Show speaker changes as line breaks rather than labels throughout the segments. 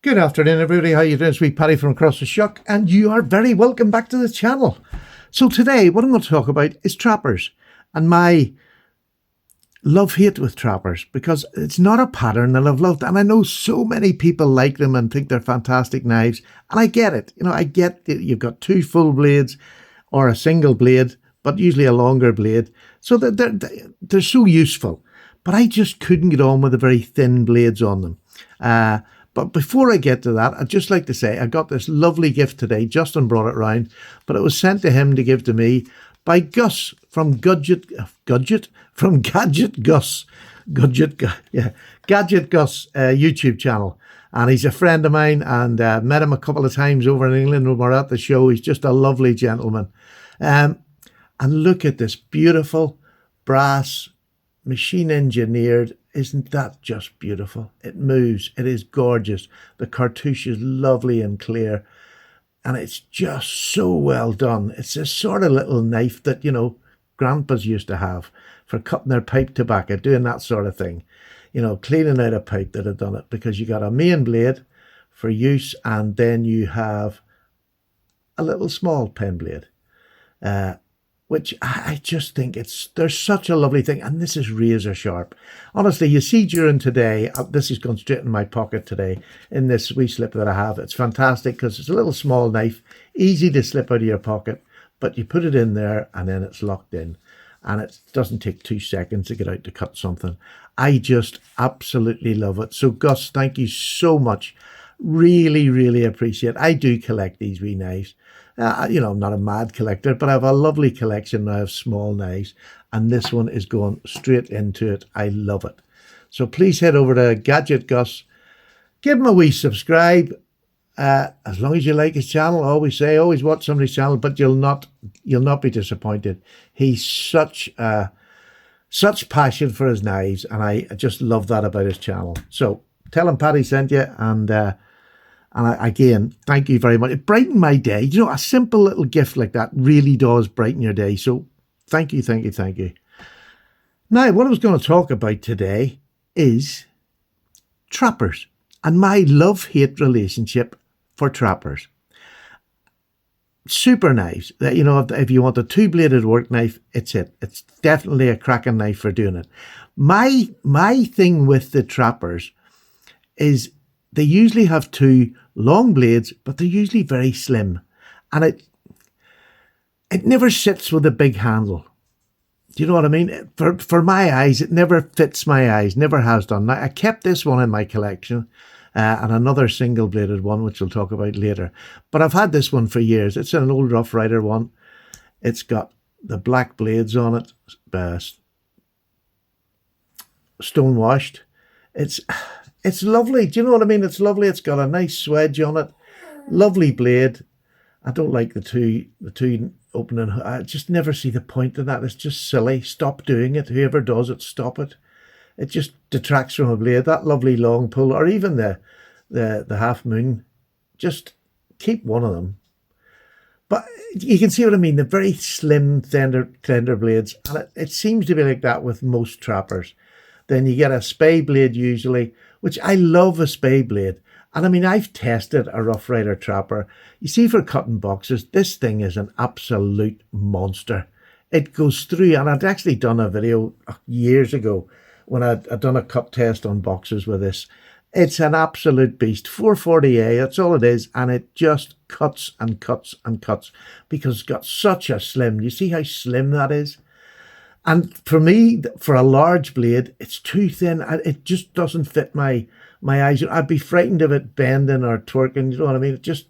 Good afternoon, everybody. How you doing? It's me, Paddy from Across the Shuck, and you are very welcome back to the channel. So today, what I'm going to talk about is trappers and my love-hate with trappers, because it's not a pattern that I've loved, and I know so many people like them and think they're fantastic knives, and I get it. You know, I get that you've got two full blades or a single blade, but usually a longer blade, so they're so useful. But I just couldn't get on with the very thin blades on them. But before I get to that, I'd just like to say I got this lovely gift today. Justin brought it round, but it was sent to him to give to me by Gus from Gadget Gus YouTube channel. And he's a friend of mine, and met him a couple of times over in England when we were at the show. He's just a lovely gentleman. And look at this beautiful brass, machine engineered. Isn't that just beautiful? It moves. It is gorgeous. The cartouche is lovely and clear. And it's just so well done. It's a sort of little knife that, you know, grandpas used to have for cutting their pipe tobacco, doing that sort of thing. You know, cleaning out a pipe that had done it, because you got a main blade for use, and then you have a little small pen blade. Which I just think they're such a lovely thing. And this is razor sharp. Honestly, you see during today, this is going straight in my pocket today in this wee slip that I have. It's fantastic because it's a little small knife, easy to slip out of your pocket, but you put it in there and then it's locked in. And it doesn't take 2 seconds to get out to cut something. I just absolutely love it. So Gus, thank you so much. Really, really appreciate it. I do collect these wee knives. You know, I'm not a mad collector, but I have a lovely collection now of small knives, and this one is going straight into it. I love it. So please head over to Gadget Gus, give him a wee subscribe. As long as you like his channel, always watch somebody's channel, but you'll not be disappointed. He's such passion for his knives, and I just love that about his channel. So tell him Paddy sent you, and again, thank you very much. It brightened my day. You know, a simple little gift like that really does brighten your day. So thank you, thank you, thank you. Now, what I was going to talk about today is trappers and my love-hate relationship for trappers. Super knives. You know, if you want a two-bladed work knife, it's it. It's definitely a cracking knife for doing it. My thing with the trappers is they usually have two long blades, but they're usually very slim. And it never sits with a big handle. Do you know what I mean? For my eyes, it never fits my eyes, never has done. Now, I kept this one in my collection, and another single-bladed one, which we'll talk about later. But I've had this one for years. It's an old Rough Rider one. It's got the black blades on it, stone-washed. It's lovely. Do you know what I mean? It's lovely. It's got a nice swedge on it. Lovely blade. I don't like the two opening. I just never see the point in that. It's just silly. Stop doing it. Whoever does it, stop it. It just detracts from a blade. That lovely long pull, or even the half moon, just keep one of them. But you can see what I mean. The very slim, tender blades. And it seems to be like that with most trappers. Then you get a spay blade usually, which I love a spay blade. And I mean, I've tested a Rough Rider trapper. You see, for cutting boxes, this thing is an absolute monster. It goes through, and I'd actually done a video years ago when I'd done a cut test on boxes with this. It's an absolute beast. 440A, that's all it is, and it just cuts and cuts and cuts because it's got such a slim. You see how slim that is? And for me, for a large blade, it's too thin. It just doesn't fit my eyes. I'd be frightened of it bending or twerking. You know what I mean? It just,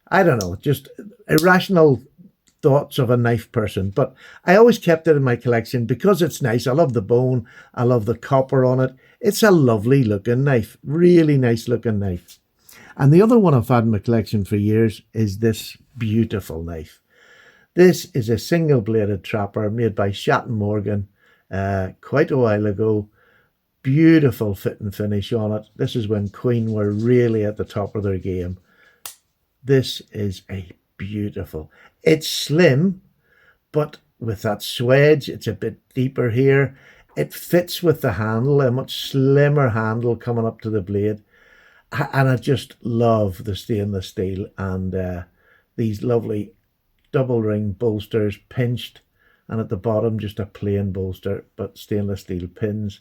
I don't know, just irrational thoughts of a knife person. But I always kept it in my collection because it's nice. I love the bone. I love the copper on it. It's a lovely looking knife. Really nice looking knife. And the other one I've had in my collection for years is this beautiful knife. This is a single-bladed trapper made by Shatton Morgan quite a while ago. Beautiful fit and finish on it. This is when Queen were really at the top of their game. This is a beautiful. It's slim, but with that swedge, it's a bit deeper here. It fits with the handle, a much slimmer handle coming up to the blade. And I just love the stainless steel and these lovely double ring bolsters pinched, and at the bottom just a plain bolster but stainless steel pins.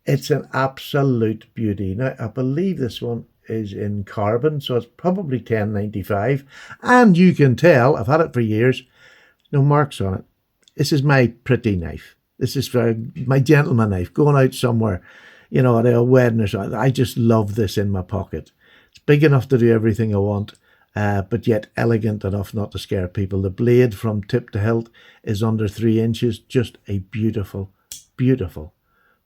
It's an absolute beauty. Now I believe this one is in carbon, so it's probably 1095, and you can tell I've had it for years, no marks on it. This is my pretty knife. This is for my gentleman knife, going out somewhere, at a wedding or something. I just love this in my pocket. It's big enough to do everything I want, but yet elegant enough not to scare people. The blade from tip to hilt is under 3 inches. Just a beautiful, beautiful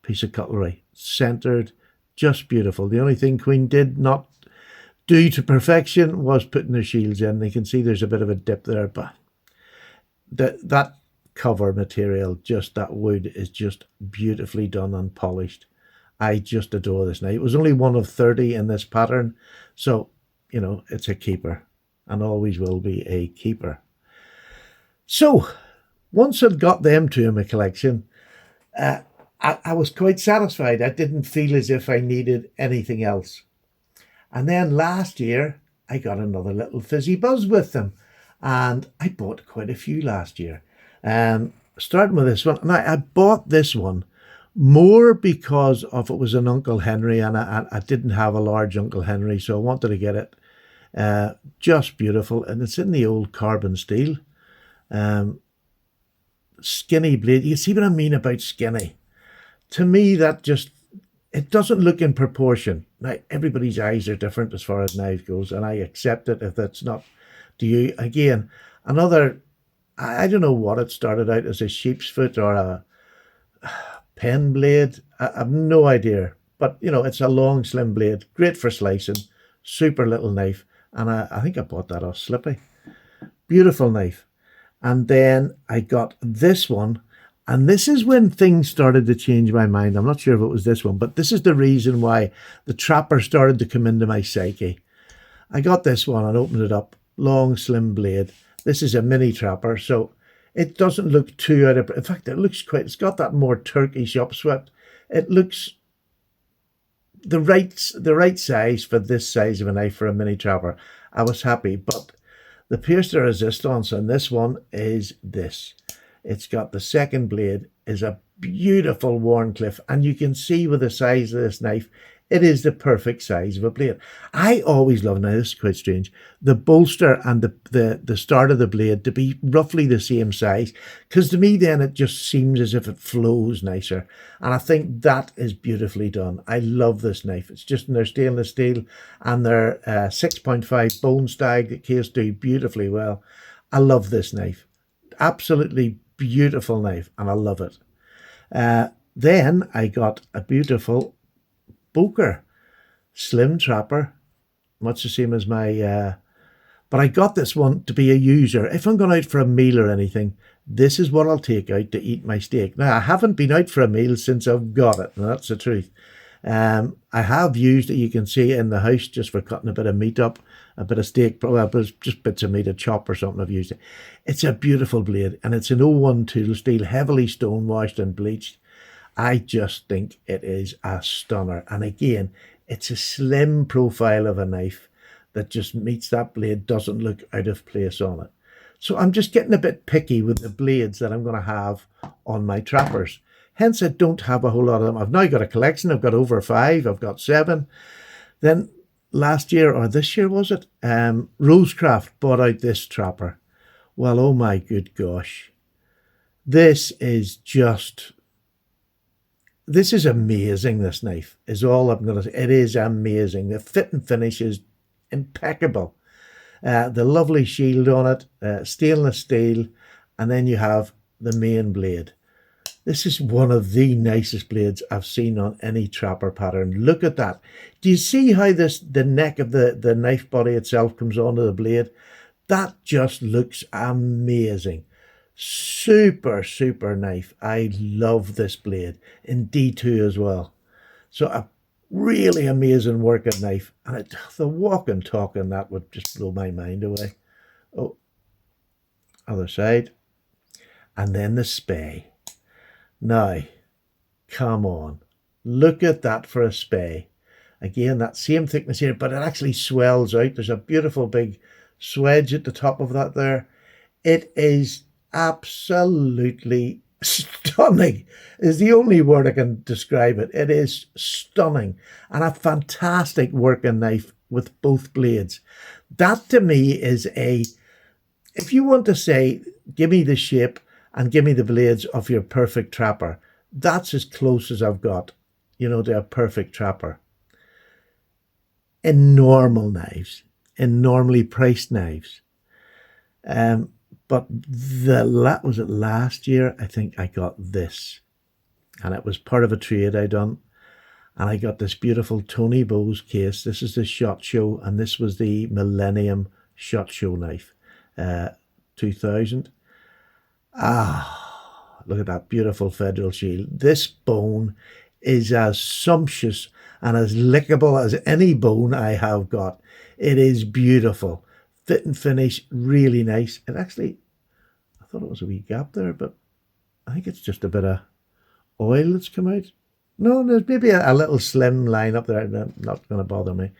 piece of cutlery. Centered, just beautiful. The only thing Queen did not do to perfection was putting the shields in. You can see there's a bit of a dip there, but that cover material, just that wood, is just beautifully done and polished. I just adore this knife. It was only one of 30 in this pattern, so it's a keeper and always will be a keeper. So once I'd got them two in my collection, I was quite satisfied. I didn't feel as if I needed anything else. And then last year I got another little fizzy buzz with them, and I bought quite a few last year. Starting with this one, and I bought this one more because of it was an Uncle Henry, and I didn't have a large Uncle Henry, so I wanted to get it. Just beautiful, and it's in the old carbon steel. Skinny blade. You see what I mean about skinny? To me, that just, it doesn't look in proportion. Now, everybody's eyes are different as far as knives goes, and I accept it if that's not to you. Again, another, I don't know what it started out as, a sheep's foot or a pen blade. I have no idea. But, it's a long, slim blade. Great for slicing. Super little knife. And I think I bought that off Slippy. Beautiful knife. And then I got this one. And this is when things started to change my mind. I'm not sure if it was this one, but this is the reason why the trapper started to come into my psyche. I got this one and opened it up. Long, slim blade. This is a mini trapper, so it doesn't look too out of... In fact, it looks quite... It's got that more Turkish upswept. It looks the right size for this size of a knife for a mini trapper. I was happy, but the pièce de résistance on this one is this. It's got the second blade is a beautiful Wharncliffe, and you can see with the size of this knife, it is the perfect size of a blade. I always love, now this is quite strange, the bolster and the start of the blade to be roughly the same size, because to me then it just seems as if it flows nicer, and I think that is beautifully done. I love this knife. It's just in their stainless steel and their 6.5 bone stag that case do beautifully well. I love this knife. Absolutely beautiful knife, and I love it. Then I got a beautiful Boker slim trapper, much the same as my but I got this one to be a user. If I'm going out for a meal or anything, this is what I'll take out to eat my steak. Now, I haven't been out for a meal since I've got it, and that's the truth. I have used it, you can see, in the house just for cutting a bit of meat up, a bit of steak, well, just bits of meat, a chop or something. I've used it. It's a beautiful blade, and it's an 01 tool steel, heavily stone washed and bleached. I just think it is a stunner. And again, it's a slim profile of a knife that just meets that blade, doesn't look out of place on it. So I'm just getting a bit picky with the blades that I'm going to have on my trappers. Hence, I don't have a whole lot of them. I've now got a collection. I've got over 5. I've got 7. Then last year, or this year was it, Rosecraft bought out this trapper. Well, oh my good gosh. This is amazing, this knife, is all I'm going to say. It is amazing. The fit and finish is impeccable. The lovely shield on it, stainless steel, and then you have the main blade. This is one of the nicest blades I've seen on any trapper pattern. Look at that. Do you see how the neck of the knife body itself comes onto the blade? That just looks amazing. Super, super knife. I love this blade in D2 as well. So a really amazing working knife. And the walk and talk on that would just blow my mind away. Oh, other side. And then the spay. Now, come on. Look at that for a spay. Again, that same thickness here, but it actually swells out. There's a beautiful big swedge at the top of that there. It is absolutely stunning, is the only word I can describe it. It is stunning and a fantastic working knife with both blades. That to me is if you want to say, give me the shape and give me the blades of your perfect trapper, that's as close as I've got, to a perfect trapper. In normal knives, in normally priced knives. But was it last year? I think I got this, and it was part of a trade I done, and I got this beautiful Tony Bowes case. This is the SHOT Show, and this was the Millennium SHOT Show knife, 2000. Look at that beautiful Federal shield. This bone is as sumptuous and as lickable as any bone I have got. It is beautiful. Fit and finish, really nice. It actually, I thought it was a wee gap there, but I think it's just a bit of oil that's come out. No, there's maybe a little slim line up there. Not going to bother me.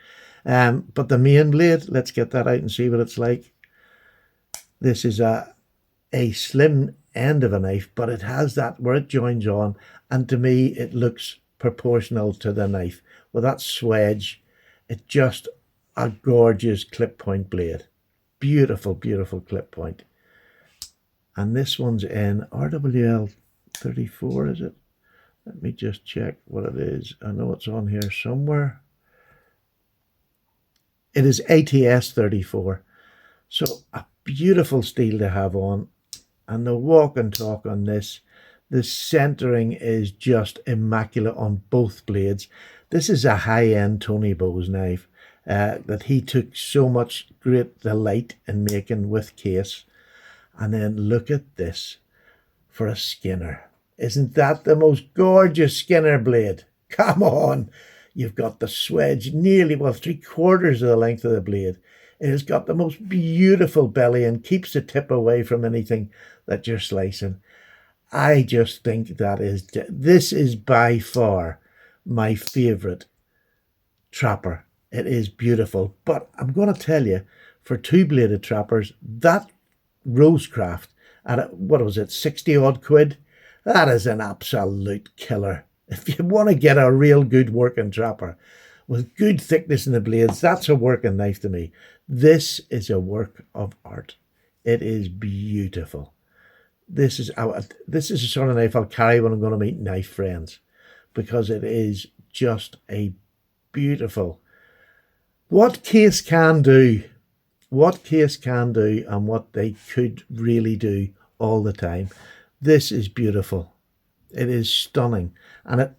But the main blade, let's get that out and see what it's like. This is a slim end of a knife, but it has that where it joins on, and to me it looks proportional to the knife with that swedge. It's just a gorgeous clip point blade. Beautiful, beautiful clip point. And this one's in RWL 34, is it? Let me just check what it is. I know it's on here somewhere. It is ATS 34. So a beautiful steel to have on. And the walk and talk on this, the centering is just immaculate on both blades. This is a high-end Tony Bowes knife that he took so much great delight in making with case. And then look at this for a Skinner. Isn't that the most gorgeous Skinner blade? Come on. You've got the swedge nearly, 3/4 of the length of the blade. It has got the most beautiful belly and keeps the tip away from anything that you're slicing. I just think this is by far my favourite trapper. It is beautiful. But I'm going to tell you, for two-bladed trappers, that Rosecraft at, 60 odd quid, that is an absolute killer. If you want to get a real good working trapper with good thickness in the blades, that's a working knife to me. This is a work of art. It is beautiful. This is a sort of knife I'll carry when I'm going to meet knife friends, because it is just a beautiful. What case can do, and what they could really do all the time. This is beautiful. It is stunning, and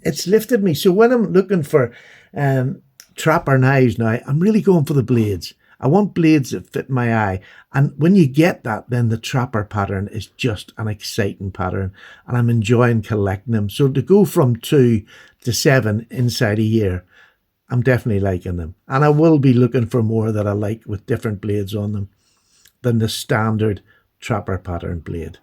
it's lifted me. So when I'm looking for trapper knives now, I'm really going for the blades. I want blades that fit my eye. And when you get that, then the trapper pattern is just an exciting pattern, and I'm enjoying collecting them. So to go from 2 to 7 inside a year, I'm definitely liking them. And I will be looking for more that I like with different blades on them than the standard trapper pattern blade.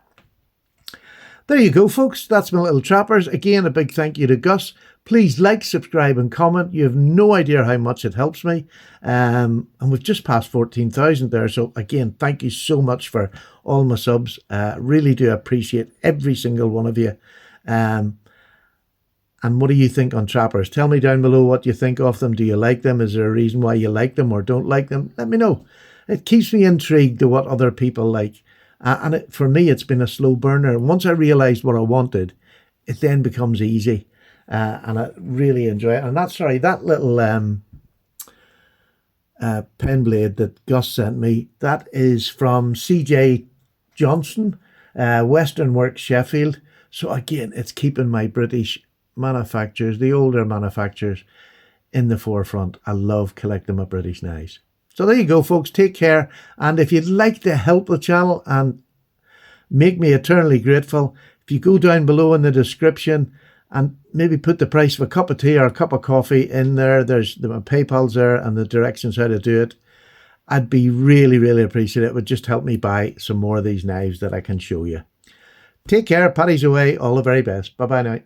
There you go, folks. That's my little trappers. Again, a big thank you to Gus. Please like, subscribe and comment. You have no idea how much it helps me. And we've just passed 14,000 there. So again, thank you so much for all my subs. Really do appreciate every single one of you. And what do you think on trappers? Tell me down below what you think of them. Do you like them? Is there a reason why you like them or don't like them? Let me know. It keeps me intrigued to what other people like. For me, it's been a slow burner. Once I realised what I wanted, it then becomes easy. And I really enjoy it. And that little pen blade that Gus sent me, that is from CJ Johnson, Western Works Sheffield. So again, it's keeping my British manufacturers, the older manufacturers, in the forefront. I love collecting my British knives. So there you go, folks. Take care. And if you'd like to help the channel and make me eternally grateful, if you go down below in the description and maybe put the price of a cup of tea or a cup of coffee in there, there's my PayPal's there and the directions how to do it. I'd be really, really appreciative. It would just help me buy some more of these knives that I can show you. Take care. Paddy's away. All the very best. Bye-bye now.